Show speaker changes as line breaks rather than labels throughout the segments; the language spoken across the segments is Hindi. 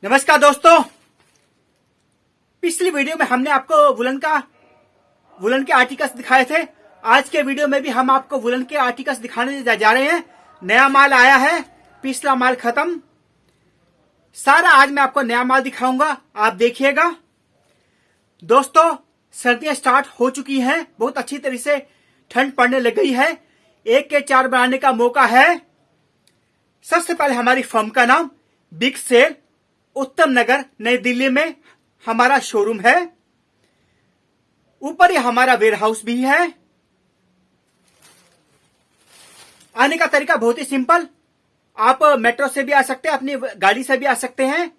नमस्कार दोस्तों, पिछली वीडियो में हमने आपको वुलन के आर्टिकल्स दिखाए थे। आज के वीडियो में भी हम आपको वुलन के आर्टिकल्स दिखाने जा रहे हैं। नया माल आया है, पिछला माल खत्म। सारा आज मैं आपको नया माल दिखाऊंगा, आप देखिएगा। दोस्तों, सर्दियां स्टार्ट हो चुकी हैं, बहुत अच्छी तरह से ठंड पड़ने लग गई है। 1 के 4 बनाने का मौका है। सबसे पहले हमारी फर्म का नाम बिग सेल, उत्तम नगर, नई दिल्ली में हमारा शोरूम है। ऊपर ही हमारा वेयर हाउस भी है। आने का तरीका बहुत ही सिंपल। आप मेट्रो से भी आ सकते हैं, अपनी गाड़ी से भी आ सकते हैं।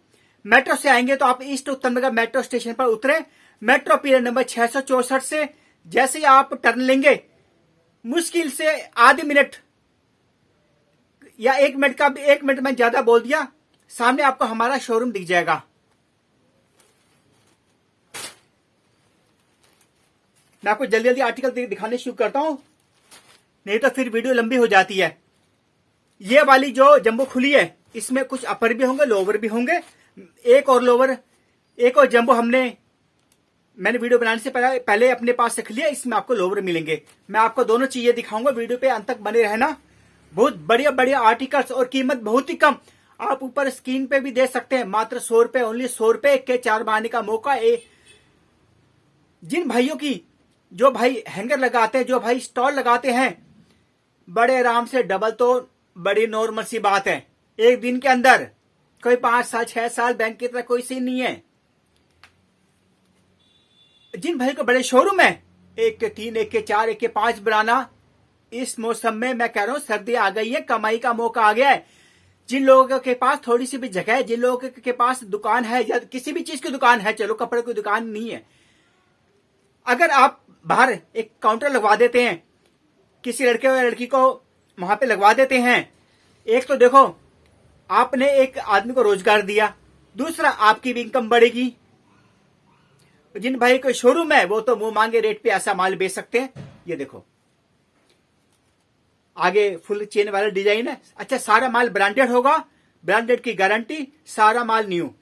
मेट्रो से आएंगे तो आप ईस्ट उत्तम नगर मेट्रो स्टेशन पर उतरे। मेट्रो पीरियड नंबर 664 से जैसे ही आप टर्न लेंगे, मुश्किल से आधे मिनट या 1 मिनट में ज्यादा बोल दिया, सामने आपको हमारा शोरूम दिख जाएगा। मैं आपको जल्दी जल्दी आर्टिकल दिखाने शुरू करता हूं, नहीं तो फिर वीडियो लंबी हो जाती है। ये वाली जो जंबो खुली है, इसमें कुछ अपर भी होंगे, लोअर भी होंगे। एक और जंबो मैंने वीडियो बनाने से पहले अपने पास रख लिया। इसमें आपको लोअर मिलेंगे। मैं आपको दोनों चीजें दिखाऊंगा, वीडियो पे अंत तक बने रहना। बहुत बढ़िया बढ़िया आर्टिकल्स और कीमत बहुत ही कम। आप ऊपर स्क्रीन पे भी देख सकते हैं, मात्र 100 रुपए, ओनली 100 रुपए के 4 बनाने का मौका। जिन भाइयों की, जो भाई हैंगर लगाते हैं, जो भाई स्टॉल लगाते हैं, बड़े आराम से डबल तो बड़ी नॉर्मल सी बात है। एक दिन के अंदर कोई 5 साल 6 साल बैंक की तरह कोई सीन नहीं है। जिन भाई को बड़े शोरूम है, 1 के 3, 1 के 4, 1 के 5 बनाना, इस मौसम में मैं कह रहा हूं सर्दी आ गई है, कमाई का मौका आ गया है। जिन लोगों के पास थोड़ी सी भी जगह है, जिन लोगों के पास दुकान है या किसी भी चीज की दुकान है, चलो कपड़े की दुकान नहीं है, अगर आप बाहर एक काउंटर लगवा देते हैं, किसी लड़के या लड़की को वहां पे लगवा देते हैं, एक तो देखो आपने एक आदमी को रोजगार दिया, दूसरा आपकी भी इनकम बढ़ेगी। जिन भाई को शोरूम है वो तो मुंह मांगे रेट पे ऐसा माल बेच सकते हैं। ये देखो, आगे फुल चेन वाला डिजाइन है। अच्छा, सारा माल ब्रांडेड होगा, ब्रांडेड की गारंटी, सारा माल न्यू।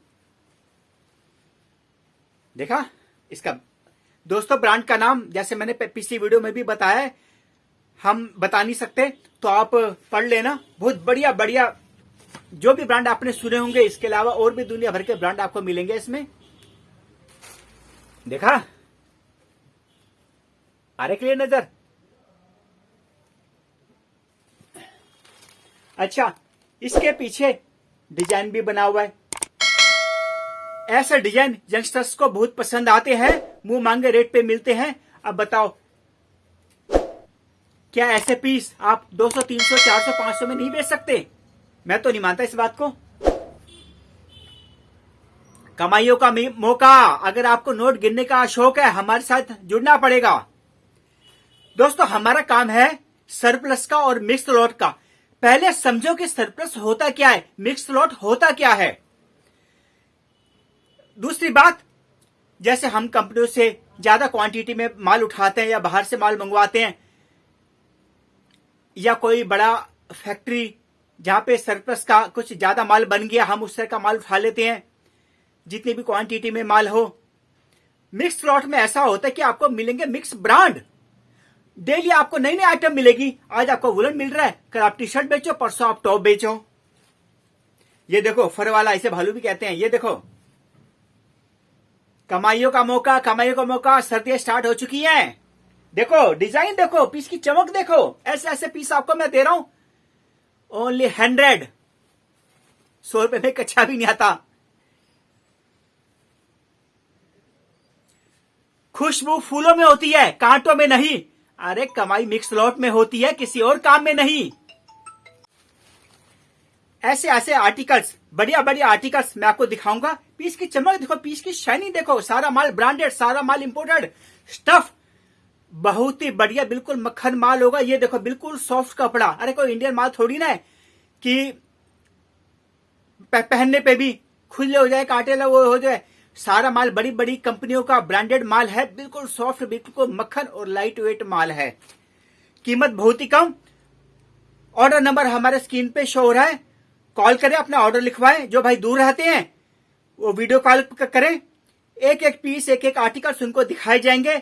देखा इसका दोस्तों, ब्रांड का नाम जैसे मैंने पिछली वीडियो में भी बताया है, हम बता नहीं सकते, तो आप पढ़ लेना। बहुत बढ़िया बढ़िया जो भी ब्रांड आपने सुने होंगे, इसके अलावा और भी दुनिया भर के ब्रांड आपको मिलेंगे इसमें। देखा, आ रहे क्लियर नजर? अच्छा, इसके पीछे डिजाइन भी बना हुआ है। ऐसे डिजाइन यंगस्टर्स को बहुत पसंद आते हैं, मुंह मांगे रेट पे मिलते हैं। अब बताओ, क्या ऐसे पीस आप 200, 300, 400, 500 में नहीं बेच सकते? मैं तो नहीं मानता इस बात को। कमाइयों का मौका, अगर आपको नोट गिनने का शौक है, हमारे साथ जुड़ना पड़ेगा। दोस्तों, हमारा काम है सरप्लस का और मिक्स लॉट का। पहले समझो कि सरप्लस होता क्या है, मिक्स लॉट होता क्या है। दूसरी बात, जैसे हम कंपनियों से ज्यादा क्वांटिटी में माल उठाते हैं या बाहर से माल मंगवाते हैं, या कोई बड़ा फैक्ट्री जहां पे सरप्लस का कुछ ज्यादा माल बन गया, हम उस तरह का माल उठा लेते हैं, जितनी भी क्वांटिटी में माल हो। मिक्स लॉट में ऐसा होता है कि आपको मिलेंगे मिक्स ब्रांड। डेली आपको नई नई आइटम मिलेगी। आज आपको वुलन मिल रहा है, कल आप टी शर्ट बेचो, परसों आप टॉप बेचो। ये देखो, फर वाला, इसे भालू भी कहते हैं। ये देखो, कमाइयों का मौका, सर्दियां स्टार्ट हो चुकी हैं। देखो डिजाइन, देखो पीस की चमक, देखो ऐसे ऐसे पीस आपको मैं दे रहा हूं ओनली 100। 100 रुपए में कच्चा भी नहीं आता। खुशबू फूलों में होती है, कांटों में नहीं। अरे कमाई मिक्स लॉट में होती है, किसी और काम में नहीं। ऐसे ऐसे आर्टिकल्स, बढ़िया बढ़िया आर्टिकल्स मैं आपको दिखाऊंगा। पीस की चमक देखो, पीस की शाइनिंग देखो, सारा माल ब्रांडेड, सारा माल इंपोर्टेड स्टफ, बहुत ही बढ़िया, बिल्कुल मक्खन माल होगा। ये देखो, बिल्कुल सॉफ्ट कपड़ा। अरे कोई इंडियन माल थोड़ी ना है कि पहनने पे भी खुले हो जाए, कांटे वो हो जाए। सारा माल बड़ी बड़ी कंपनियों का ब्रांडेड माल है, बिल्कुल सॉफ्ट, बिल्कुल मक्खन और लाइट वेट माल है। कीमत बहुत ही कम। ऑर्डर नंबर हमारे स्क्रीन पे शो हो रहा है, कॉल करें, अपना ऑर्डर लिखवाएं। जो भाई दूर रहते हैं, वो वीडियो कॉल करें, एक एक पीस एक एक आर्टिकल्स उनको दिखाए जाएंगे,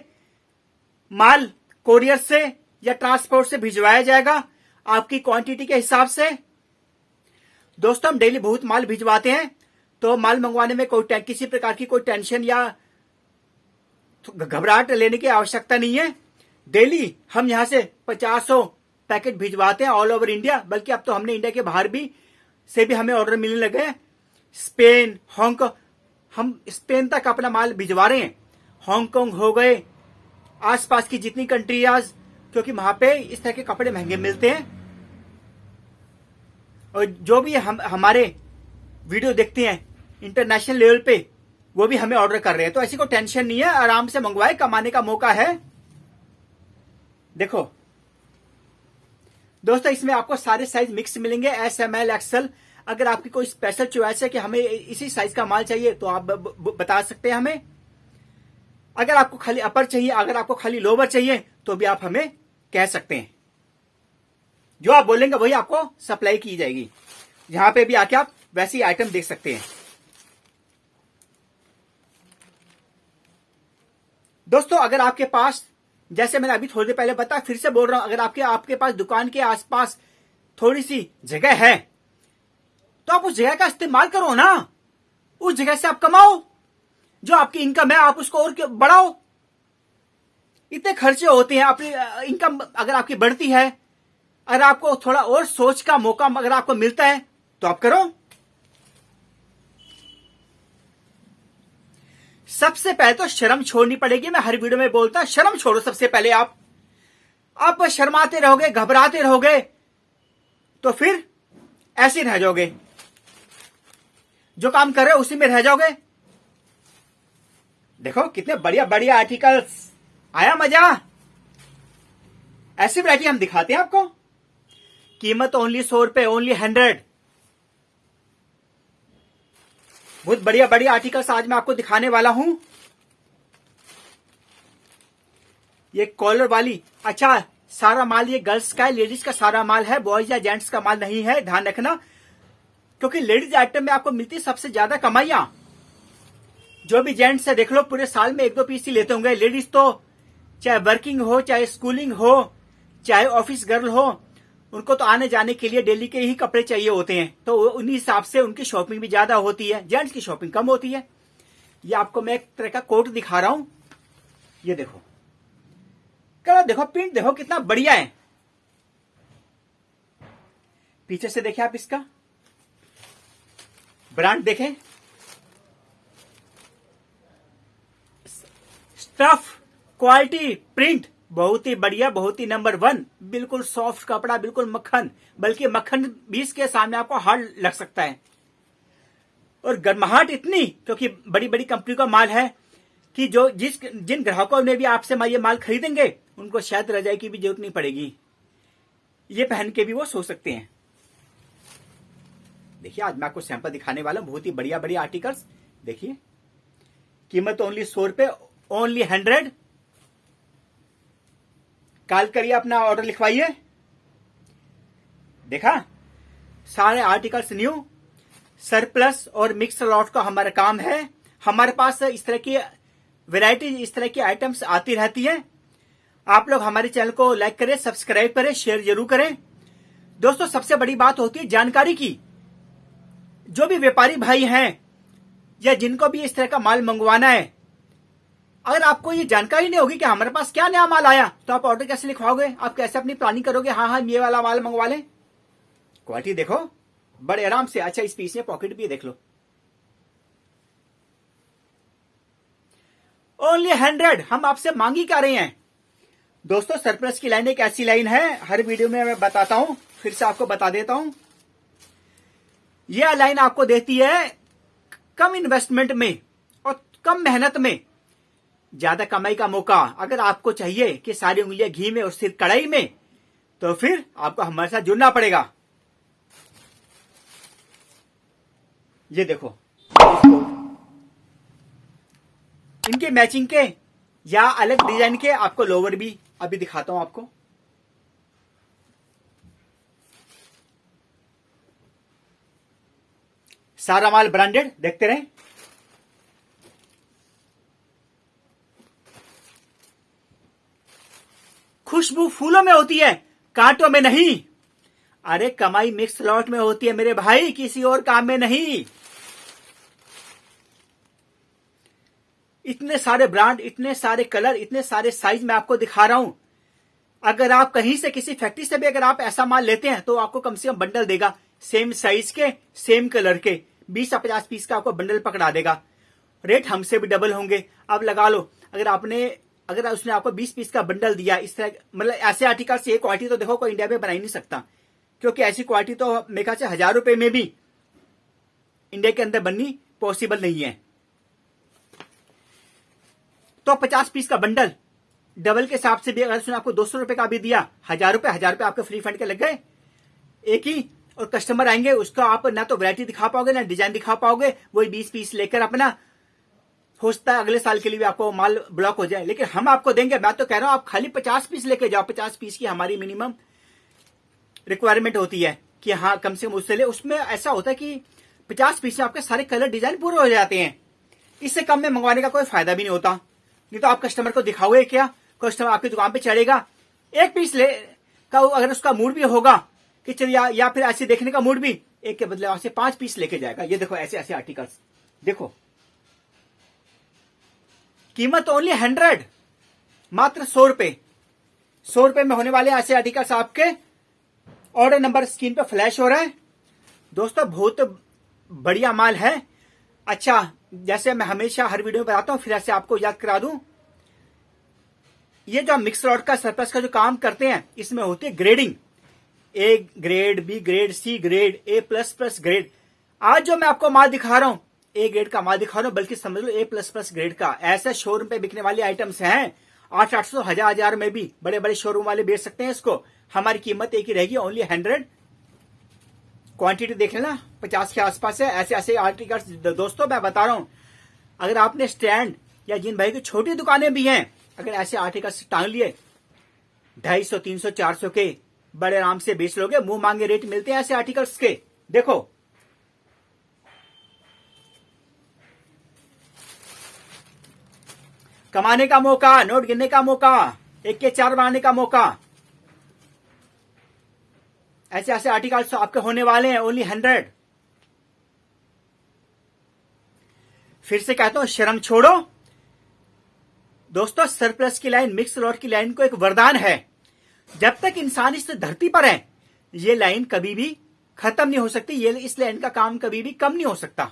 माल कोरियर से या ट्रांसपोर्ट से भिजवाया जाएगा आपकी क्वांटिटी के हिसाब से। दोस्तों हम डेली बहुत माल भिजवाते हैं, तो माल मंगवाने में कोई किसी प्रकार की कोई टेंशन या घबराहट लेने की आवश्यकता नहीं है। डेली हम यहां से 50 पैकेट भिजवाते हैं ऑल ओवर इंडिया, बल्कि अब तो हमने इंडिया के बाहर भी से भी हमें ऑर्डर मिलने लगे हैं। स्पेन, हांगकांग, हम स्पेन तक अपना माल भिजवा रहे हैं। हांगकांग हो गए, आसपास की जितनी कंट्रीज, क्योंकि वहां पे इस तरह के कपड़े महंगे मिलते हैं। और जो भी हमारे वीडियो देखते हैं इंटरनेशनल लेवल पे, वो भी हमें ऑर्डर कर रहे हैं। तो ऐसी कोई टेंशन नहीं है, आराम से मंगवाए, कमाने का मौका है। देखो दोस्तों, इसमें आपको सारे साइज मिक्स मिलेंगे, एस, एम, एल, एक्सएल। अगर आपकी कोई स्पेशल चॉइस है कि हमें इसी साइज का माल चाहिए, तो आप बता सकते हैं हमें। अगर आपको खाली अपर चाहिए, अगर आपको खाली लोअर चाहिए, तो भी आप हमें कह सकते हैं। जो आप बोलेंगे वही आपको सप्लाई की जाएगी। यहां पे भी आके आप वैसी आइटम देख सकते हैं। दोस्तों अगर आपके पास, जैसे मैंने अभी थोड़ी देर पहले बताया, फिर से बोल रहा हूं, अगर आपके पास दुकान के आसपास थोड़ी सी जगह है, तो आप उस जगह का इस्तेमाल करो ना। उस जगह से आप कमाओ, जो आपकी इनकम है आप उसको और बढ़ाओ। इतने खर्चे होते हैं, अपनी इनकम अगर आपकी बढ़ती है, अगर आपको थोड़ा और सोच का मौका अगर आपको मिलता है, तो आप करो। सबसे पहले तो शर्म छोड़नी पड़ेगी। मैं हर वीडियो में बोलता हूं, शर्म छोड़ो सबसे पहले। आप शर्माते रहोगे, घबराते रहोगे, तो फिर ऐसे रह जाओगे, जो काम कर रहे हो उसी में रह जाओगे। देखो कितने बढ़िया बढ़िया आर्टिकल्स, आया मजा। ऐसी वैरायटी हम दिखाते हैं आपको। कीमत ओनली 100 रुपए, ओनली 100। बहुत बढ़िया बढ़िया आर्टिकल्स आज मैं आपको दिखाने वाला हूं। ये कॉलर वाली, अच्छा सारा माल ये गर्ल्स का है, लेडीज का सारा माल है, बॉयज या जेंट्स का माल नहीं है, ध्यान रखना। क्योंकि लेडीज आइटम में आपको मिलती सबसे ज्यादा कमाइयां। जो भी जेंट्स है देख लो, पूरे साल में 1-2 पीस ही लेते होंगे। लेडीज तो चाहे वर्किंग हो, चाहे स्कूलिंग हो, चाहे ऑफिस गर्ल हो, उनको तो आने जाने के लिए डेली के ही कपड़े चाहिए होते हैं। तो उन्हीं हिसाब से उनकी शॉपिंग भी ज्यादा होती है, जेंट्स की शॉपिंग कम होती है। ये आपको मैं एक तरह का कोट दिखा रहा हूं, ये देखो, कलर देखो, प्रिंट देखो कितना बढ़िया है। पीछे से देखें आप, इसका ब्रांड देखें, स्टफ, क्वालिटी, प्रिंट बहुत ही बढ़िया, बहुत ही नंबर 1। बिल्कुल सॉफ्ट कपड़ा, बिल्कुल मक्खन, बल्कि मक्खन भी इसके सामने आपको हार्ड लग सकता है। और गर्माहट इतनी, क्योंकि बड़ी बड़ी कंपनी का माल है, कि जो जिन ग्राहकों ने भी आपसे ये माल खरीदेंगे, उनको शायद रजाई की भी जरूरत नहीं पड़ेगी। ये पहन के भी वो सो सकते हैं। देखिए आज मैं आपको सैंपल दिखाने वाला हूं, बहुत ही बढ़िया बढ़िया आर्टिकल्स। देखिए कीमत ओनली 100 रुपए, ओनली 100। कॉल करिए, अपना ऑर्डर लिखवाइए। देखा, सारे आर्टिकल्स न्यू, सरप्लस और मिक्स लॉट का हमारा काम है। हमारे पास इस तरह की वैरायटी, इस तरह की आइटम्स आती रहती है। आप लोग हमारे चैनल को लाइक करें, सब्सक्राइब करें, शेयर जरूर करें। दोस्तों सबसे बड़ी बात होती है जानकारी की। जो भी व्यापारी भाई हैं या जिनको भी इस तरह का माल मंगवाना है, अगर आपको ये जानकारी नहीं होगी कि हमारे पास क्या नया माल आया, तो आप ऑर्डर कैसे लिखवाओगे? आप कैसे अपनी प्लानिंग करोगे? हाँ ये वाला माल मंगवा लें। क्वालिटी देखो बड़े आराम से। अच्छा इस पीस में पॉकेट भी देख लो, ओनली 100। हम आपसे मांगी क्या रहे हैं दोस्तों? सरप्लस की लाइन एक ऐसी लाइन है, हर वीडियो में मैं बताता हूं, फिर से आपको बता देता हूं। यह लाइन आपको देती है कम इन्वेस्टमेंट में और कम मेहनत में ज्यादा कमाई का मौका। अगर आपको चाहिए कि सारी उंगलियां घी में और सिर कढ़ाई में, तो फिर आपको हमारे साथ जुड़ना पड़ेगा। ये देखो, इनके मैचिंग के या अलग डिजाइन के आपको लोवर भी अभी दिखाता हूं आपको। सारा माल ब्रांडेड, देखते रहें। खुशबू फूलों में होती है, कांटों में नहीं। अरे कमाई मिक्स लॉट में होती है मेरे भाई, किसी और काम में नहीं। इतने सारे ब्रांड, इतने सारे कलर, इतने सारे साइज मैं आपको दिखा रहा हूं। अगर आप कहीं से किसी फैक्ट्री से भी अगर आप ऐसा माल लेते हैं तो आपको कम से कम बंडल देगा, सेम साइज के, सेम कलर के, 20 या 50 पीस का आपको बंडल पकड़ा देगा। रेट हमसे भी डबल होंगे। अब लगा लो, अगर उसने आपको 20 पीस का बंडल दिया, इस तरह मतलब ऐसे आर्टिकल से ये क्वालिटी तो देखो कोई इंडिया में बना ही नहीं सकता, क्योंकि ऐसी क्वालिटी तो मेरे ख्याल से 1000 रुपए में भी इंडिया के अंदर बननी पॉसिबल नहीं है। तो 50 पीस का बंडल डबल के हिसाब से भी अगर उसने आपको 200 रुपए का भी दिया, 1000 रुपए आपके फ्री फंड के लग गए एक ही। और कस्टमर आएंगे, उसका आप ना तो वैरायटी दिखा पाओगे ना डिजाइन दिखा पाओगे, वही 20 पीस लेकर अपना, हो सकता है अगले साल के लिए भी आपको माल ब्लॉक हो जाए। लेकिन हम आपको देंगे, मैं तो कह रहा हूं आप खाली 50 पीस लेके जाओ। 50 पीस की हमारी मिनिमम रिक्वायरमेंट होती है कि हाँ कम से कम उससे ले। उसमें ऐसा होता है कि 50 पीस में आपके सारे कलर डिजाइन पूरे हो जाते हैं। इससे कम में मंगवाने का कोई फायदा भी नहीं होता। नहीं तो आप कस्टमर को दिखाओगे क्या, कस्टमर आपकी दुकान पे चढ़ेगा, एक पीस ले का अगर उसका मूड भी होगा कि चल या फिर ऐसे देखने का मूड भी, एक के बदले आपसे 5 पीस लेके जाएगा। ये देखो ऐसे ऐसे आर्टिकल्स देखो, कीमत ओनली 100, मात्र 100 रुपए। 100 रुपए में होने वाले ऐसे आर्टिकल्स आपके। ऑर्डर नंबर स्क्रीन पे फ्लैश हो रहा है दोस्तों, बहुत बढ़िया माल है। अच्छा, जैसे मैं हमेशा हर वीडियो में बताता हूं, फिर ऐसे आपको याद करा दूं, ये जो मिक्स लॉट का सरप्लस का जो काम करते हैं, इसमें होती है grading, A grade, B grade, C grade, A plus plus grade. आज जो मैं आपको माल दिखा रहा हूं, ए ग्रेड का माल दिखा रहा हूं, बल्कि समझ लो ए प्लस प्लस ग्रेड का। ऐसे शोरूम पे बिकने वाले आइटम्स हैं, 800, 1000 में भी बड़े बड़े शोरूम वाले बेच सकते हैं इसको। हमारी कीमत एक ही रहेगी, ओनली 100। क्वांटिटी देख लेना 50 के आसपास है। ऐसे ऐसे आर्टिकल्स दोस्तों मैं बता रहा हूं, अगर आपने स्टैंड या जिन भाई की छोटी दुकानें भी हैं, अगर ऐसे आर्टिकल्स टांग लिए 250, 300, 400 के, बड़े आराम से बेच लोगे। मुंह मांगे रेट मिलते हैं ऐसे आर्टिकल्स के। देखो कमाने का मौका, नोट गिनने का मौका, 1 के 4 बनाने का मौका। ऐसे ऐसे आर्टिकल्स आपके होने वाले हैं, ओनली 100। फिर से कहता हूं, शर्म छोड़ो दोस्तों। सरप्लस की लाइन, मिक्स लॉट की लाइन को एक वरदान है। जब तक इंसान इस धरती पर है, ये लाइन कभी भी खत्म नहीं हो सकती। ये इस लाइन का काम कभी भी कम नहीं हो सकता।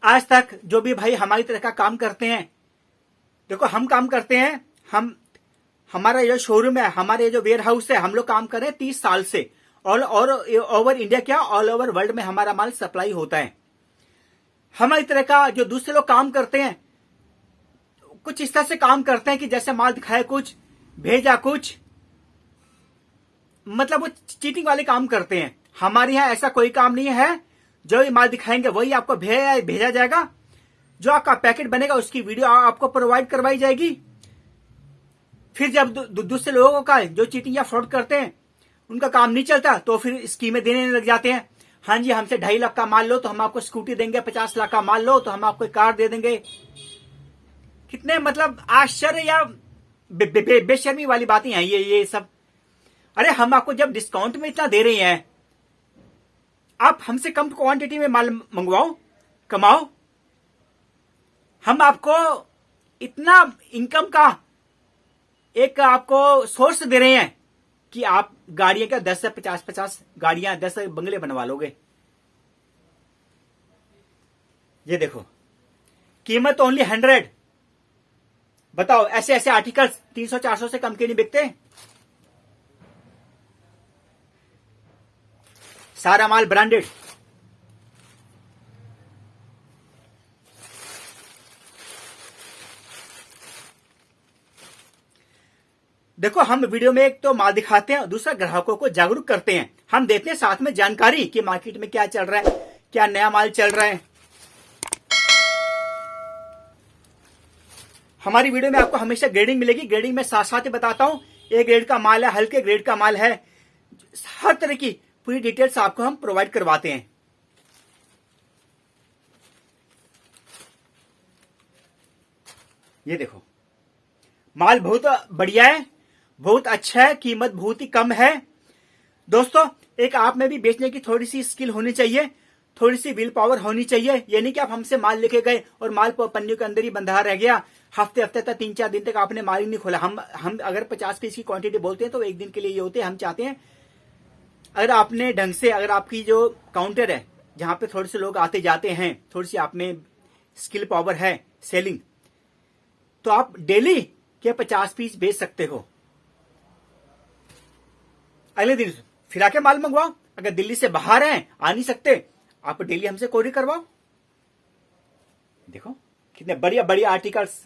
आज तक जो भी भाई हमारी तरह का काम करते हैं, देखो हम काम करते हैं, हमारा जो शोरूम है, हमारे जो वेयर हाउस है, हम लोग काम कर रहे हैं 30 साल से। और ओवर इंडिया क्या, ऑल ओवर वर्ल्ड में हमारा माल सप्लाई होता है। हमारी तरह का जो दूसरे लोग काम करते हैं, कुछ इस तरह से काम करते हैं कि जैसे माल दिखाया कुछ, भेजा कुछ, मतलब वो चीटिंग वाले काम करते हैं। हमारे यहां ऐसा कोई काम नहीं है। जो भी माल दिखाएंगे वही आपको भेजा जाएगा। जो आपका पैकेट बनेगा उसकी वीडियो आपको प्रोवाइड करवाई जाएगी। फिर जब दूसरे लोगों का जो चीटिंग या फ्रॉड करते हैं, उनका काम नहीं चलता, तो फिर स्कीमें देने लग जाते हैं। हाँ जी, हमसे 2.5 लाख का माल लो तो हम आपको स्कूटी देंगे, 50 लाख का माल लो तो हम आपको कार दे देंगे। कितने मतलब आश्चर्य या बेशर्मी वाली बातें हैं ये सब। अरे हम आपको जब डिस्काउंट में इतना दे रहे हैं, आप हमसे कम क्वांटिटी में माल मंगवाओ, कमाओ। हम आपको इतना इनकम का एक आपको सोर्स दे रहे हैं कि आप गाड़ियां का 10 से 50 गाड़ियां, 10 बंगले बनवा लोगे। ये देखो, कीमत ओनली 100। बताओ, ऐसे ऐसे आर्टिकल्स 300-400 से कम के नहीं बिकते। सारा माल ब्रांडेड। देखो, हम वीडियो में एक तो माल दिखाते हैं, दूसरा ग्राहकों को जागरूक करते हैं। हम देते हैं साथ में जानकारी कि मार्केट में क्या चल रहा है, क्या नया माल चल रहा है। हमारी वीडियो में आपको हमेशा ग्रेडिंग मिलेगी। ग्रेडिंग में साथ साथ ही बताता हूं, ए ग्रेड का माल है, हल्के ग्रेड का माल है, हर तरह की पूरी डिटेल्स आपको हम प्रोवाइड करवाते हैं। ये देखो, माल बहुत बढ़िया है, बहुत अच्छा है, कीमत बहुत ही कम है। दोस्तों, एक आप में भी बेचने की थोड़ी सी स्किल होनी चाहिए, थोड़ी सी विल पावर होनी चाहिए। ये नहीं कि आप हमसे माल लेके गए और माल पन्नियों के अंदर ही बंधा रह गया, हफ्ते हफ्ते तक 3-4 दिन तक आपने माल ही नहीं खोला। हम अगर 50 पीस की क्वांटिटी बोलते हैं तो एक दिन के लिए ये होते हैं। हम चाहते हैं अगर आपने ढंग से, अगर आपकी जो काउंटर है जहां पे थोड़े से लोग आते जाते हैं, थोड़ी सी आप में स्किल पावर है सेलिंग, तो आप डेली के 50 पीस बेच सकते हो। अगले दिन फिर आके माल मंगवाओ। अगर दिल्ली से बाहर हैं, आ नहीं सकते, आप डेली हमसे कोरियर करवाओ। देखो कितने बढ़िया बढ़िया आर्टिकल्स,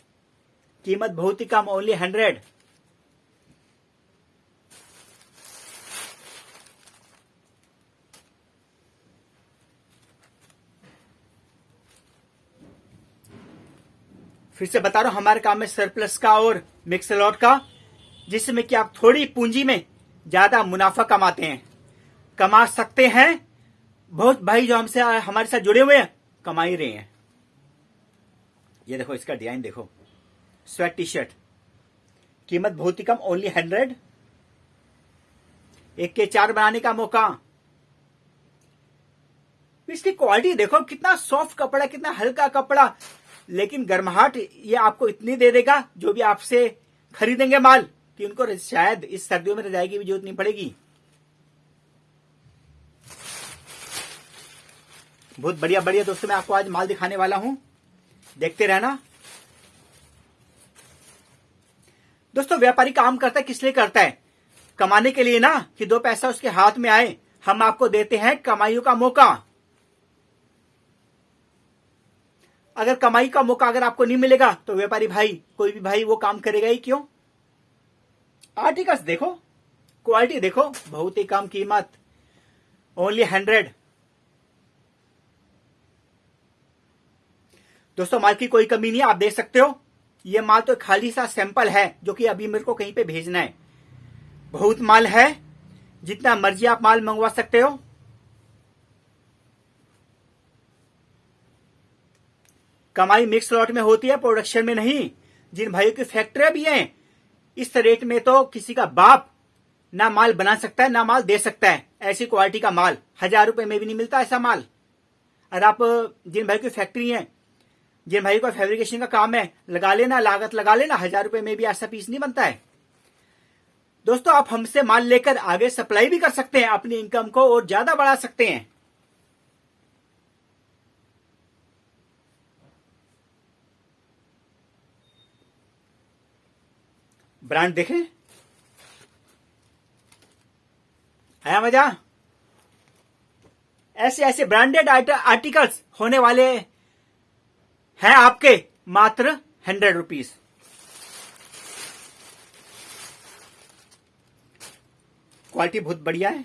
कीमत बहुत ही कम, ओनली 100। फिर से बता रहा हूं, हमारे काम में सरप्लस का और मिक्स लॉट का, जिसमें कि आप थोड़ी पूंजी में ज्यादा मुनाफा कमाते हैं, कमा सकते हैं। बहुत भाई जो हमसे हमारे साथ जुड़े हुए हैं कमा ही रहे हैं। ये देखो, इसका डिजाइन देखो, स्वेट टी शर्ट, कीमत बहुत ही कम, ओनली 100। 1 के 4 बनाने का मौका। इसकी क्वालिटी देखो, कितना सॉफ्ट कपड़ा, कितना हल्का कपड़ा, लेकिन गर्माहट ये आपको इतनी दे देगा जो भी आपसे खरीदेंगे माल, कि उनको शायद इस सर्दियों में रजाई की भी जरूरत नहीं पड़ेगी। बहुत बढ़िया बढ़िया दोस्तों, मैं आपको आज माल दिखाने वाला हूं, देखते रहना। दोस्तों, व्यापारी काम करता है किस लिए करता है? कमाने के लिए ना, कि 2 पैसा उसके हाथ में आए। हम आपको देते हैं कमाइयों का मौका। अगर कमाई का मौका अगर आपको नहीं मिलेगा तो व्यापारी भाई, कोई भी भाई, वो काम करेगा ही क्यों? आर्टिकल्स देखो, क्वालिटी देखो, बहुत ही कम कीमत, ओनली 100। दोस्तों, माल की कोई कमी नहीं है, आप देख सकते हो। ये माल तो खाली सा सैंपल है जो कि अभी मेरे को कहीं पे भेजना है। बहुत माल है, जितना मर्जी आप माल मंगवा सकते हो। कमाई मिक्स लॉट में होती है, प्रोडक्शन में नहीं। जिन भाइयों की फैक्ट्रियां भी हैं, इस रेट में तो किसी का बाप ना माल बना सकता है, ना माल दे सकता है। ऐसी क्वालिटी का माल 1000 रुपए में भी नहीं मिलता ऐसा माल। और आप जिन भाइयों की फैक्ट्री है, जिन भाइयों का फैब्रिकेशन का काम है, लगा लेना, लागत लगा लेना, 1000 रुपए में भी ऐसा पीस नहीं बनता है। दोस्तों, आप हमसे माल लेकर आगे सप्लाई भी कर सकते हैं, अपनी इनकम को और ज्यादा बढ़ा सकते हैं। ब्रांड देखें, आया मजा? ऐसे ऐसे ब्रांडेड आर्टिकल्स होने वाले हैं आपके मात्र 100 रुपीज। क्वालिटी बहुत बढ़िया है।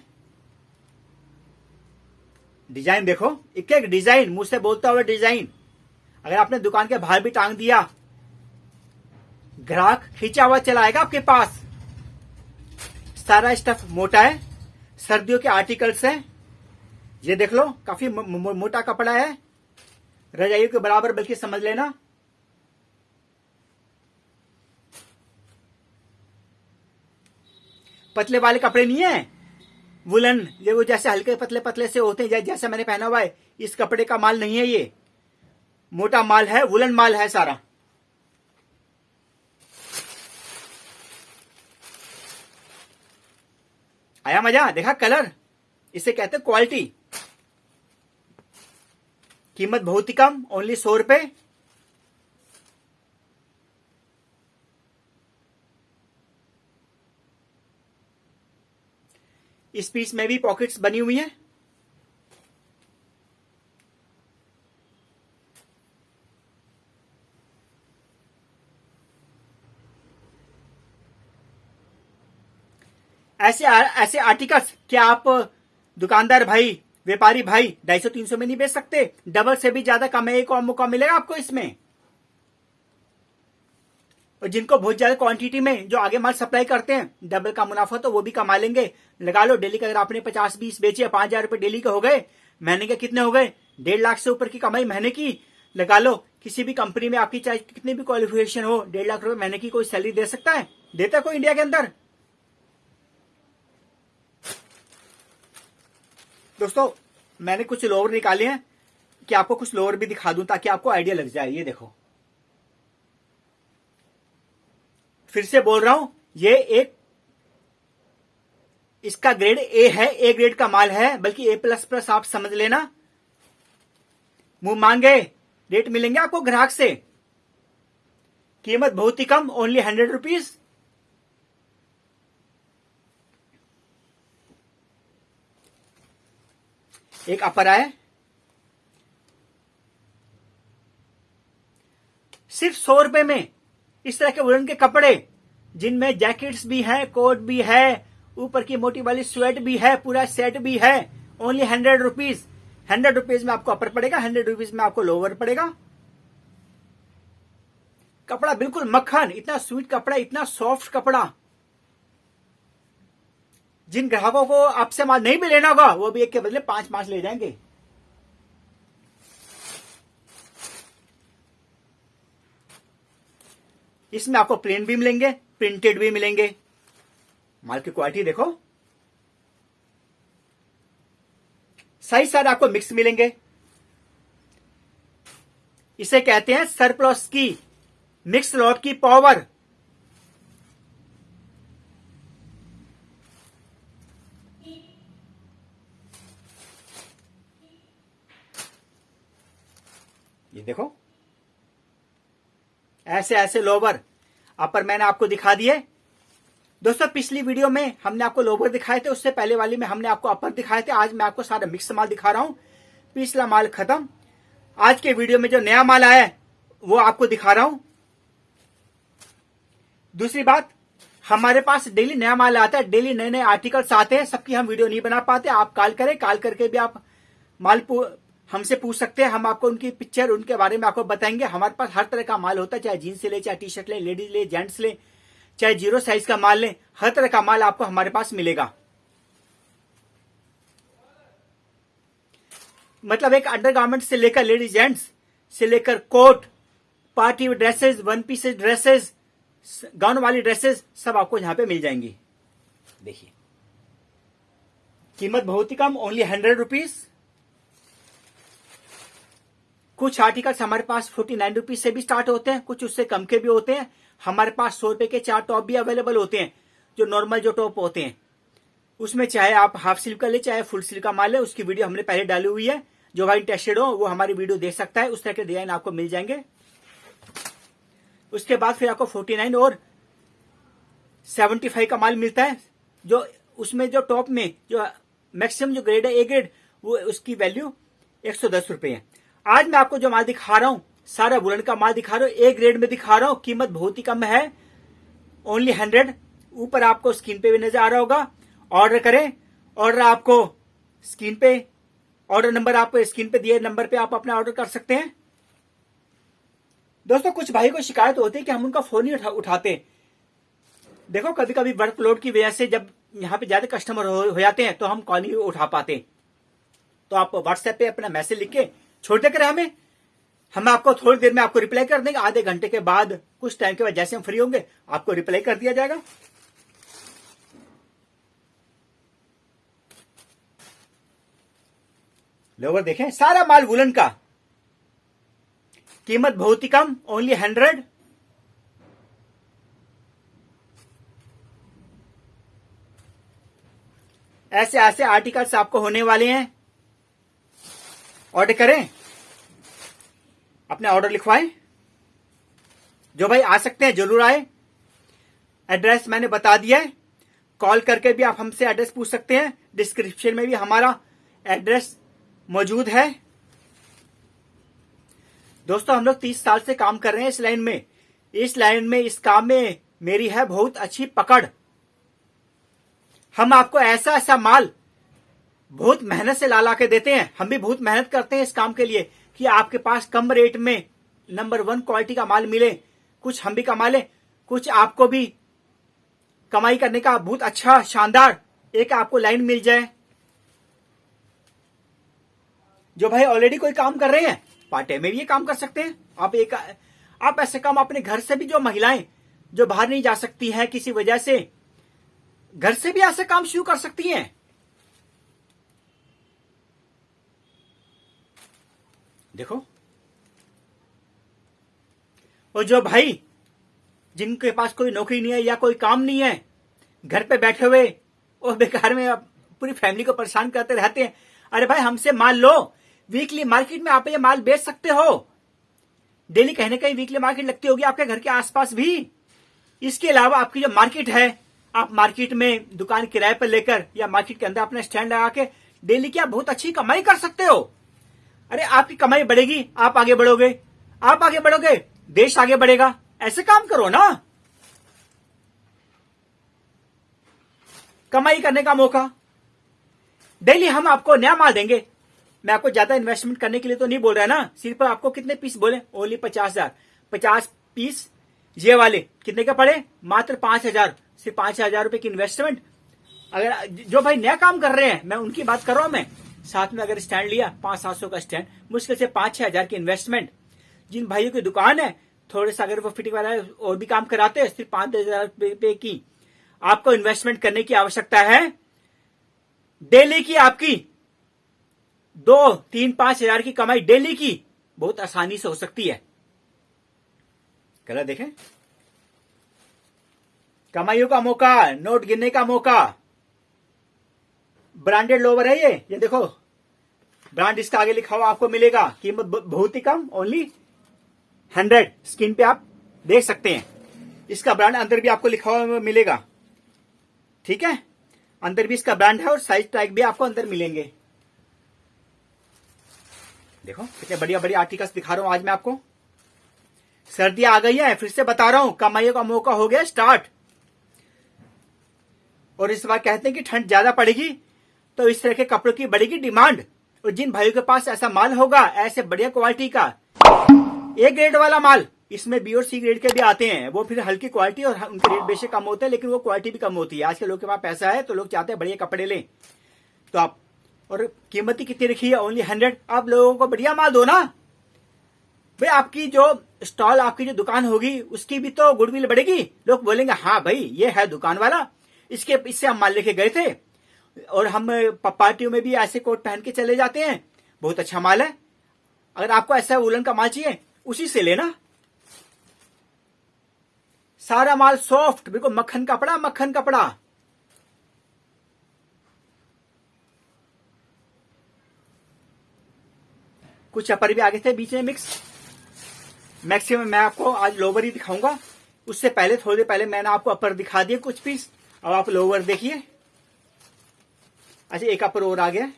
डिजाइन देखो, एक एक डिजाइन, मुझसे बोलता हुआ डिजाइन। अगर आपने दुकान के बाहर भी टांग दिया, ग्राहक खींचा हुआ चला आएगा आपके पास। सारा स्टफ मोटा है, सर्दियों के आर्टिकल्स हैं। ये देख लो, काफी मोटा कपड़ा है, रजाइयों के बराबर बल्कि समझ लेना। पतले वाले कपड़े नहीं है, वुलन, ये वो जैसे हल्के पतले पतले से होते हैं, जैसा मैंने पहना हुआ है, इस कपड़े का माल नहीं है। ये मोटा माल है, वुलन माल है सारा। आया मजा? देखा कलर, इसे कहते हैं क्वालिटी। कीमत बहुत ही कम, ओनली 100 रुपए। इस पीस में भी पॉकेट्स बनी हुई हैं। ऐसे आर्टिकल्स क्या आप दुकानदार भाई, व्यापारी भाई 250-300 में नहीं बेच सकते? डबल से भी ज्यादा कमाई का मौका मिलेगा आपको इसमें। और जिनको बहुत ज्यादा क्वांटिटी में जो आगे माल सप्लाई करते हैं, डबल का मुनाफा तो वो भी कमा लेंगे। लगा लो डेली का अगर आपने 50-20 बेचे, 5,000 रुपए डेली के हो गए, महीने के कितने हो गए? 1.5 लाख से ऊपर की कमाई महीने की। लगा लो किसी भी कंपनी में आपकी चाहे कितनी भी क्वालिफिकेशन हो, 1.5 लाख रुपए महीने की कोई सैलरी दे सकता है? देता कोई इंडिया के अंदर? दोस्तों मैंने कुछ लोअर निकाले हैं कि आपको कुछ लोअर भी दिखा दूं ताकि आपको आइडिया लग जाए। ये देखो, फिर से बोल रहा हूं, ये एक इसका ग्रेड ए है, ए ग्रेड का माल है, बल्कि A++ आप समझ लेना। मुंह मांगे रेट मिलेंगे आपको ग्राहक से, कीमत बहुत ही कम, ओनली 100 रुपीज। एक अपर है, सिर्फ 100 रुपए में इस तरह के वुलन के कपड़े जिनमें जैकेट्स भी है, कोट भी है, ऊपर की मोटी वाली स्वेट भी है, पूरा सेट भी है, ओनली 100 रुपीज। 100 रुपीज में आपको अपर पड़ेगा, 100 रुपीज में आपको लोअर पड़ेगा। कपड़ा बिल्कुल मक्खन, इतना स्वीट कपड़ा, इतना सॉफ्ट कपड़ा। जिन ग्राहकों को आपसे माल नहीं भी लेना होगा वो भी एक के बदले 5 ले जाएंगे। इसमें आपको प्रिंट भी मिलेंगे, प्रिंटेड भी मिलेंगे। माल की क्वालिटी देखो, साइज सारे आपको मिक्स मिलेंगे। इसे कहते हैं सरप्लस की मिक्स लॉट की पावर। ये देखो, ऐसे ऐसे लोवर अपर मैंने आपको दिखा दिए। दोस्तों पिछली वीडियो में हमने आपको लोवर दिखाए थे, उससे पहले वाली में हमने आपको अपर दिखाए थे। आज मैं आपको सारा मिक्स माल दिखा रहा हूं, पिछला माल खत्म। आज के वीडियो में जो नया माल आया है वो आपको दिखा रहा हूं। दूसरी बात, हमारे पास डेली नया माल आता है, डेली नए नए आर्टिकल्स आते हैं, सबकी हम वीडियो नहीं बना पाते। आप कॉल करें, कॉल करके भी आप माल हमसे पूछ सकते हैं, हम आपको उनकी पिक्चर, उनके बारे में आपको बताएंगे। हमारे पास हर तरह का माल होता है, चाहे जीन्स ले, चाहे टी शर्ट ले, लेडीज ले, जेंट्स ले, चाहे 0 साइज का माल ले, हर तरह का माल आपको हमारे पास मिलेगा। मतलब एक अंडरगारमेंट से लेकर लेडीज जेंट्स से लेकर coat, party dresses, one piece dresses, gown वाली ड्रेसेस, सब आपको यहां पे मिल जाएंगी। देखिए कीमत बहुत ही कम, ओनली 100 रुपीज। कुछ आर्टिकल्स हमारे पास 49 रुपीज से भी स्टार्ट होते हैं, कुछ उससे कम के भी होते हैं। हमारे पास 100 रुपए के 4 टॉप भी अवेलेबल होते हैं, जो नॉर्मल जो टॉप होते हैं। उसमें चाहे आप हाफ स्लीव का ले, चाहे फुल स्लीव का माल है, उसकी वीडियो हमने पहले डाली हुई है। जो भाई इंटरेस्टेड हो वो हमारी वीडियो देख सकता है, उस तरह के डिजाइन आपको मिल जाएंगे। उसके बाद फिर आपको 49 और 75 का माल मिलता है, जो उसमें जो टॉप में जो मैक्सिमम जो ग्रेड है, ए ग्रेड, वो उसकी वैल्यू 110 रुपए है। आज मैं आपको जो माल दिखा रहा हूं, सारा वुलन का माल दिखा रहा हूं, ए ग्रेड में दिखा रहा हूं, कीमत बहुत ही कम है, ओनली 100। ऊपर आपको स्क्रीन पे भी नजर आ रहा होगा। ऑर्डर करें, ऑर्डर आपको स्क्रीन पे, ऑर्डर नंबर आपको स्क्रीन पे दिए नंबर पे आप अपना ऑर्डर कर सकते हैं। दोस्तों कुछ भाई को शिकायत होती है कि हम उनका फोन नहीं उठाते। देखो कभी कभी वर्कलोड की वजह से जब यहाँ पे ज्यादा कस्टमर हो जाते हैं तो हम कॉल नहीं उठा पाते। तो आप व्हाट्सएप पे अपना मैसेज लिख के छोड़ दे कर हमें, हम आपको थोड़ी देर में आपको रिप्लाई कर देंगे। आधे घंटे के बाद, कुछ टाइम के बाद जैसे हम फ्री होंगे आपको रिप्लाई कर दिया जाएगा। लोवर देखें, सारा माल वुलन का, कीमत बहुत ही कम, ओनली 100। ऐसे ऐसे आर्टिकल्स आपको होने वाले हैं। ऑर्डर करें, अपने ऑर्डर लिखवाएं। जो भाई आ सकते हैं जरूर आए। एड्रेस मैंने बता दिया है, कॉल करके भी आप हमसे एड्रेस पूछ सकते हैं। डिस्क्रिप्शन में भी हमारा एड्रेस मौजूद है। दोस्तों हम लोग 30 साल से काम कर रहे हैं इस लाइन में। इस काम में मेरी है बहुत अच्छी पकड़। हम आपको ऐसा ऐसा माल बहुत मेहनत से ला के देते हैं। हम भी बहुत मेहनत करते हैं इस काम के लिए कि आपके पास कम रेट में नंबर 1 क्वालिटी का माल मिले। कुछ हम भी कमा लें, कुछ आपको भी कमाई करने का बहुत अच्छा शानदार एक आपको लाइन मिल जाए। जो भाई ऑलरेडी कोई काम कर रहे हैं पार्ट टाइम में भी ये काम कर सकते हैं। आप ऐसे काम अपने घर से भी, जो महिलाएं जो बाहर नहीं जा सकती हैं किसी वजह से, घर से भी ऐसे काम शुरू कर सकती हैं। देखो, और जो भाई जिनके पास कोई नौकरी नहीं है या कोई काम नहीं है, घर पे बैठे हुए और बेकार में पूरी फैमिली को परेशान करते रहते हैं, अरे भाई हमसे माल लो। वीकली मार्केट में आप ये माल बेच सकते हो। डेली कहीं ना कहीं वीकली मार्केट लगती होगी आपके घर के आसपास भी। इसके अलावा आपकी जो मार्केट है, आप मार्केट में दुकान किराए पर लेकर या मार्केट के अंदर अपना स्टैंड लगा के डेली की आप बहुत अच्छी कमाई कर सकते हो। अरे आपकी कमाई बढ़ेगी, आप आगे बढ़ोगे, आप आगे बढ़ोगे, देश आगे बढ़ेगा। ऐसे काम करो ना। कमाई करने का मौका, डेली हम आपको नया माल देंगे। मैं आपको ज्यादा इन्वेस्टमेंट करने के लिए तो नहीं बोल रहा ना, सिर्फ आपको कितने पीस बोले, ओनली 50,000, 50 पीस ये वाले कितने का पड़े, मात्र 5,000, सिर्फ 5,000 रुपए की इन्वेस्टमेंट। अगर जो भाई नया काम कर रहे हैं, मैं उनकी बात कर रहा हूं। मैं साथ में अगर स्टैंड लिया 500-700 का स्टैंड, मुश्किल से 5-6 हजार की इन्वेस्टमेंट। जिन भाइयों की दुकान है, थोड़े सा अगर वो फिटिंग वाला और भी काम कराते हैं, सिर्फ 5-10 हजार रुपए की आपको इन्वेस्टमेंट करने की आवश्यकता है। डेली की आपकी 2-3-5 हजार की कमाई डेली की बहुत आसानी से हो सकती है। कलर देखें, कमाइयों का मौका, नोट गिनने का मौका। ब्रांडेड लोवर है ये देखो, ब्रांड इसका आगे लिखा हुआ आपको मिलेगा। कीमत बहुत ही कम, ओनली 100। स्क्रीन पे आप देख सकते हैं। इसका ब्रांड अंदर भी आपको लिखा हुआ मिलेगा, ठीक है। अंदर भी इसका ब्रांड है और साइज टैग भी आपको अंदर मिलेंगे। देखो कितने बढ़िया बढ़िया आर्टिकल्स दिखा रहा हूं आज मैं आपको। सर्दियां आ गई है, फिर से बता रहा हूं, कमाइयों का मौका हो गया स्टार्ट। और इस बार कहते हैं कि ठंड ज्यादा पड़ेगी तो इस तरह के कपड़ों की बढ़ेगी डिमांड। और जिन भाइयों के पास ऐसा माल होगा, ऐसे बढ़िया क्वालिटी का ए ग्रेड वाला माल, इसमें बी और सी ग्रेड के भी आते हैं, वो फिर हल्की क्वालिटी और उनके रेट बेशक कम होते हैं, लेकिन वो क्वालिटी भी कम होती है। आज के लोग के पास पैसा है तो लोग चाहते हैं बढ़िया कपड़े लें, तो आप, और कीमत ही कितनी रखी है, ओनली 100। आप लोगों को बढ़िया माल दो ना भाई। आपकी जो स्टॉल, आपकी जो दुकान होगी, उसकी भी तो गुडविल बढ़ेगी। लोग बोलेंगे हाँ भाई ये है दुकान वाला, इससे हम माल लेके गए थे और हम पार्टियों में भी ऐसे कोट पहन के चले जाते हैं, बहुत अच्छा माल है। अगर आपको ऐसा वुलन का माल चाहिए, उसी से लेना। सारा माल सॉफ्ट, बिल्कुल मक्खन कपड़ा, मक्खन कपड़ा। कुछ अपर भी आगे थे बीच में मिक्स। मैक्सिमम मैं आपको आज लोवर ही दिखाऊंगा। उससे पहले, थोड़ी देर पहले मैंने आपको अपर दिखा दिए कुछ पीस। अब आप लोवर देखिए। अच्छा, एक अपर और आ गया।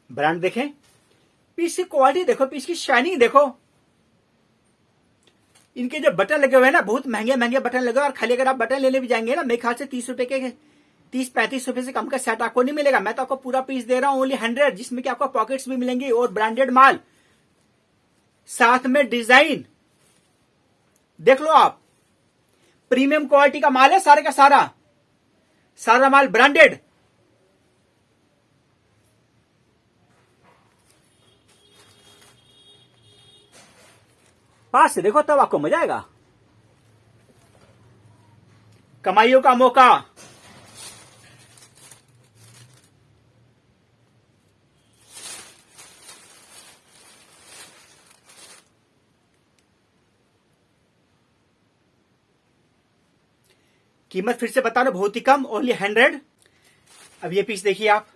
ब्रांड देखें, पीस की क्वालिटी देखो, पीस की शाइनिंग देखो। इनके जो बटन लगे हुए हैं ना, बहुत महंगे महंगे बटन लगे हुए। और खाली अगर आप बटन लेने भी जाएंगे ना, मेरे ख्याल से 30 रुपए के, 30-35 रुपए से कम का सेट आपको नहीं मिलेगा। मैं तो आपको पूरा पीस दे रहा हूं, ओनली 100, जिसमें कि आपको पॉकेट्स भी मिलेंगी और ब्रांडेड माल, साथ में डिजाइन देख लो आप। प्रीमियम क्वालिटी का माल है सारे का सारा, सारा माल ब्रांडेड। पास से देखो तब आपको मजा आएगा। कमाइयों का मौका। कीमत फिर से बता रहा, बहुत ही कम, ओनली 100। अब ये पीस देखिए आप,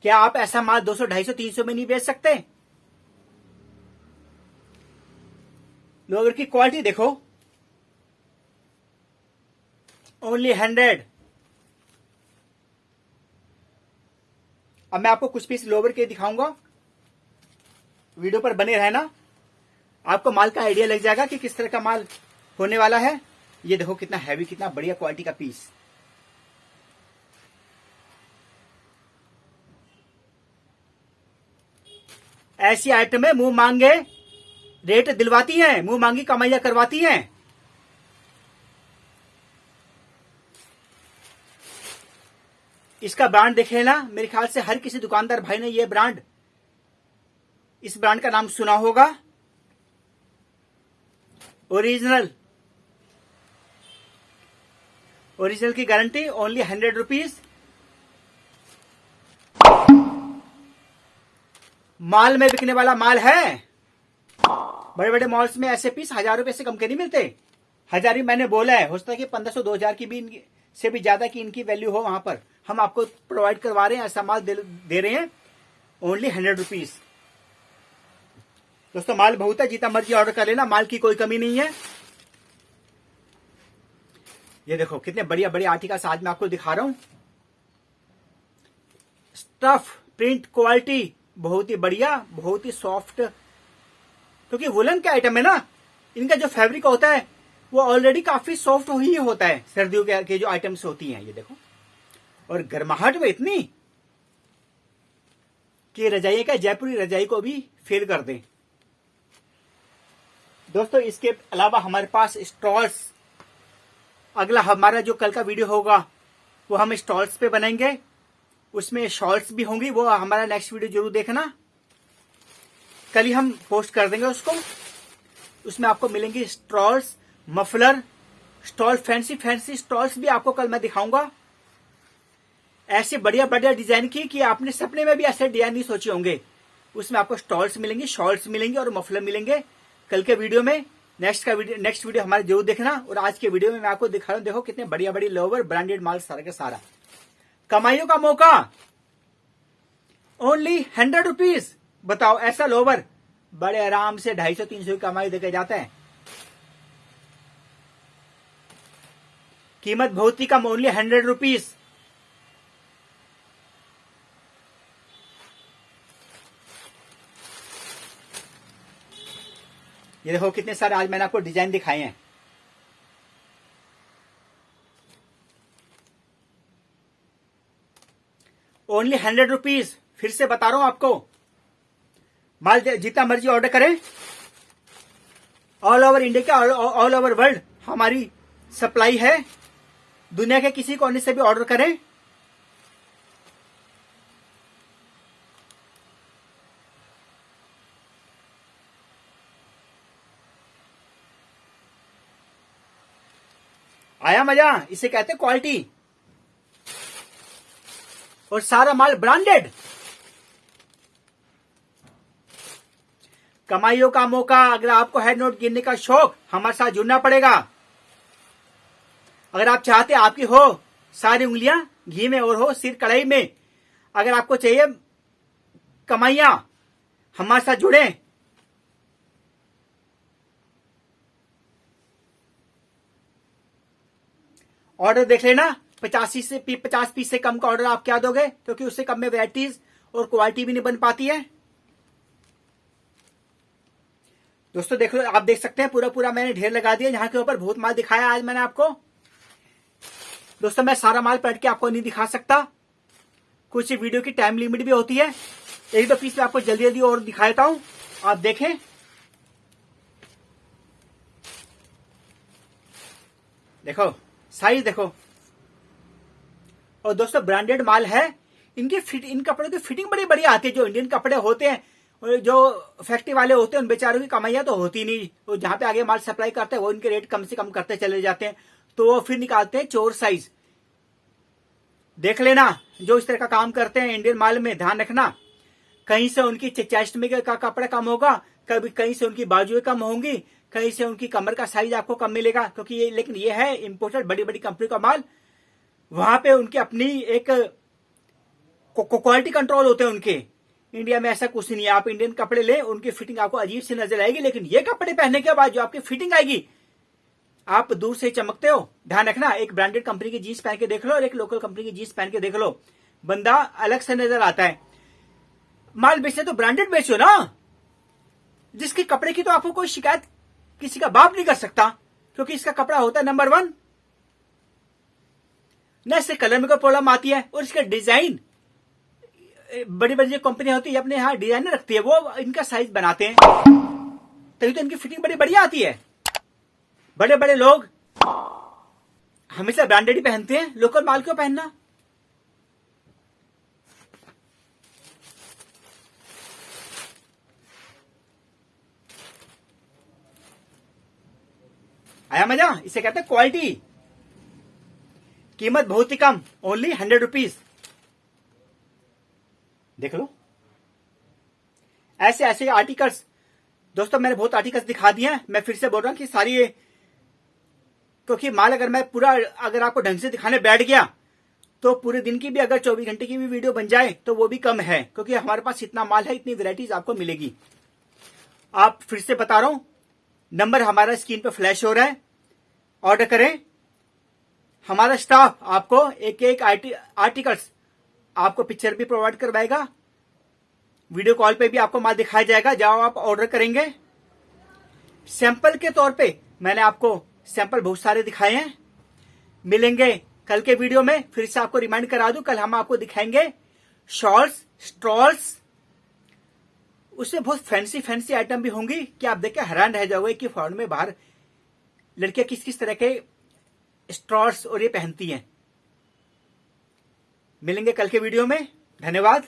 क्या आप ऐसा माल 200, 250, 300 में नहीं बेच सकते? लोअर की क्वालिटी देखो, ओनली 100। अब मैं आपको कुछ पीस लोअर के दिखाऊंगा, वीडियो पर बने रहना, आपको माल का आइडिया लग जाएगा कि किस तरह का माल होने वाला है। ये देखो कितना हैवी, कितना बढ़िया क्वालिटी का पीस। ऐसी आइटमें मुंह मांगे रेट दिलवाती हैं, मुंह मांगी कमाइयां करवाती हैं। इसका ब्रांड देख लेना, मेरे ख्याल से हर किसी दुकानदार भाई ने इस ब्रांड का नाम सुना होगा। ओरिजिनल की गारंटी, ओनली 100 रुपीज। माल में बिकने वाला माल है। बड़े बड़े मॉल्स में ऐसे पीस 1000 रुपए से कम के नहीं मिलते। 1000 ही मैंने बोला है, हो सकता है कि 1500 2000 की भी से भी ज्यादा की इनकी वैल्यू हो। वहां पर हम आपको प्रोवाइड करवा रहे हैं, ऐसा माल दे रहे हैं, ओनली 100 रुपीज। दोस्तों माल बहुत है, जितना मर्जी ऑर्डर कर लेना, माल की कोई कमी नहीं है। ये देखो कितने बढ़िया बढ़िया आर्टिकल्स आज मैं आपको दिखा रहा हूं। स्टफ प्रिंट क्वालिटी बहुत ही बढ़िया, बहुत ही सॉफ्ट, क्योंकि वुलन के आइटम है ना, इनका जो फैब्रिक होता है वो ऑलरेडी काफी सॉफ्ट ही होता है सर्दियों के जो आइटम्स होती हैं। ये देखो, और गर्माहट में इतनी कि रजाई का जयपुरी रजाई को भी फेल कर दें। दोस्तों इसके अलावा हमारे पास स्टॉल्स, अगला हमारा जो कल का वीडियो होगा वो हम स्टॉल्स पे बनाएंगे, उसमें शॉल्स भी होंगी, वो हमारा नेक्स्ट वीडियो जरूर देखना। कल ही हम पोस्ट कर देंगे उसको। उसमें आपको मिलेंगी stalls, muffler stall, fancy stalls भी आपको कल मैं दिखाऊंगा। ऐसे बढ़िया बढ़िया डिजाइन की कि आपने सपने में भी ऐसे डिजाइन नहीं सोचे होंगे। उसमें आपको स्टॉल्स मिलेंगी, शॉल्स मिलेंगे और मफलर मिलेंगे कल के वीडियो में। नेक्स्ट वीडियो हमारे जरूर देखना। और आज के वीडियो में मैं आपको दिखा रहा हूं, देखो कितने बढ़िया बढ़िया लोवर, ब्रांडेड माल सारा का सारा। कमाइयों का मौका, ओनली 100 रुपीज। बताओ ऐसा लोवर बड़े आराम से 250-300 की कमाई देके जाता है। कीमत बहुत ही कम, ओनली 100 रुपीज। ये देखो कितने सारे आज मैंने आपको डिजाइन दिखाए हैं। Only 100 rupees. फिर से बता रहा हूं आपको, माल जितना मर्जी ऑर्डर करें, ऑल ओवर इंडिया का, ऑल ओवर वर्ल्ड हमारी सप्लाई है। दुनिया के किसी कोने से भी ऑर्डर करें। आया मजा, इसे कहते हैं क्वालिटी। और सारा माल ब्रांडेड। कमाइयों का मौका। अगर आपको हेड नोट गिनने का शौक, हमारे साथ जुड़ना पड़ेगा। अगर आप चाहते आपकी हो सारी उंगलियां घी में और हो सिर कढ़ाई में, अगर आपको चाहिए कमाइयां, हमारे साथ जुड़े। ऑर्डर देख लेना, 50 पीस से कम का ऑर्डर आप क्या दोगे, क्योंकि उससे कम में वैरायटीज और क्वालिटी भी नहीं बन पाती है। दोस्तों देख लो, आप देख सकते हैं पूरा मैंने ढेर लगा दिया। यहाँ के ऊपर बहुत माल दिखाया आज मैंने आपको। दोस्तों मैं सारा माल पलट के आपको नहीं दिखा सकता, कुछ वीडियो की टाइम लिमिट भी होती है। एक दो पीस में आपको जल्दी जल्दी और दिखा देता हूं, आप देखें। देखो साइज देखो। और दोस्तों ब्रांडेड माल है। इन कपड़ों की फिटिंग बड़ी बढ़िया आती है। जो इंडियन कपड़े होते हैं, जो फैक्ट्री वाले होते हैं, उन बेचारों की कमाइयां तो होती नहीं। वो जहां पे आगे माल सप्लाई करते हैं वो इनके रेट कम से कम करते चले जाते हैं, तो वो फिर निकालते हैं चोर साइज। देख लेना, जो इस तरह का काम करते हैं इंडियन माल में, ध्यान रखना। कहीं से उनकी चेस्ट में का कपड़ा कम होगा, कभी कहीं से उनकी बाजुएं कम होंगी, कहीं से उनकी कमर का साइज आपको कम मिलेगा, क्योंकि लेकिन ये है इंपोर्टेड बड़ी बड़ी कंपनी का माल। वहां पे उनकी अपनी एक क्वालिटी कंट्रोल होते हैं उनके। इंडिया में ऐसा कुछ नहीं है। आप इंडियन कपड़े ले, उनकी फिटिंग आपको अजीब सी नजर आएगी, लेकिन ये कपड़े पहनने के बाद जो आपकी फिटिंग आएगी, आप दूर से चमकते हो। ध्यान रखना, एक ब्रांडेड कंपनी की जीन्स पहन के देख लो और एक लोकल कंपनी की जीन्स पहन के देख लो, बंदा अलग से नजर आता है। माल बेचने तो ब्रांडेड बेचो ना। जिसके कपड़े की तो आपको कोई शिकायत किसी का बाप नहीं कर सकता, क्योंकि इसका कपड़ा होता है नंबर 1। न इससे कलर में कोई प्रॉब्लम आती है, और इसका डिजाइन बड़ी बड़ी जो कंपनी होती है अपने यहाँ डिजाइनर रखती है, वो इनका साइज बनाते हैं, तभी तो इनकी फिटिंग बड़ी बढ़िया आती है। बड़े बड़े लोग हमेशा ब्रांडेड ही पहनते हैं, लोकल माल क्यों पहनना। आया मजा? इसे कहते हैं क्वालिटी। कीमत बहुत ही कम, ओनली 100 रुपीज। देख लो ऐसे ऐसे आर्टिकल्स। दोस्तों मैंने बहुत आर्टिकल्स दिखा दिए हैं, मैं फिर से बोल रहा हूं कि सारी ये, क्योंकि माल अगर मैं पूरा अगर आपको ढंग से दिखाने बैठ गया तो पूरे दिन की भी अगर 24 घंटे की भी वीडियो बन जाए तो वो भी कम है, क्योंकि हमारे पास इतना माल है, इतनी वैरायटीज आपको मिलेगी। आप फिर से बता रहा हूं, नंबर हमारा स्क्रीन पे फ्लैश हो रहा है, ऑर्डर करें। हमारा स्टाफ आपको एक एक आर्टिकल्स आपको पिक्चर भी प्रोवाइड करवाएगा, वीडियो कॉल पे भी आपको माल दिखाया जाएगा जब आप ऑर्डर करेंगे। सैंपल के तौर पे मैंने आपको सैंपल बहुत सारे दिखाए हैं। मिलेंगे कल के वीडियो में, फिर से आपको रिमाइंड करा दूं, कल हम आपको दिखाएंगे शॉल्स, स्ट्रॉल्स, उससे बहुत फैंसी फैंसी आइटम भी होंगी कि आप देख के हैरान रह जाओगे कि फॉरेन में बाहर लड़कियां किस किस तरह के स्ट्रॉल्स और ये पहनती हैं। मिलेंगे कल के वीडियो में, धन्यवाद।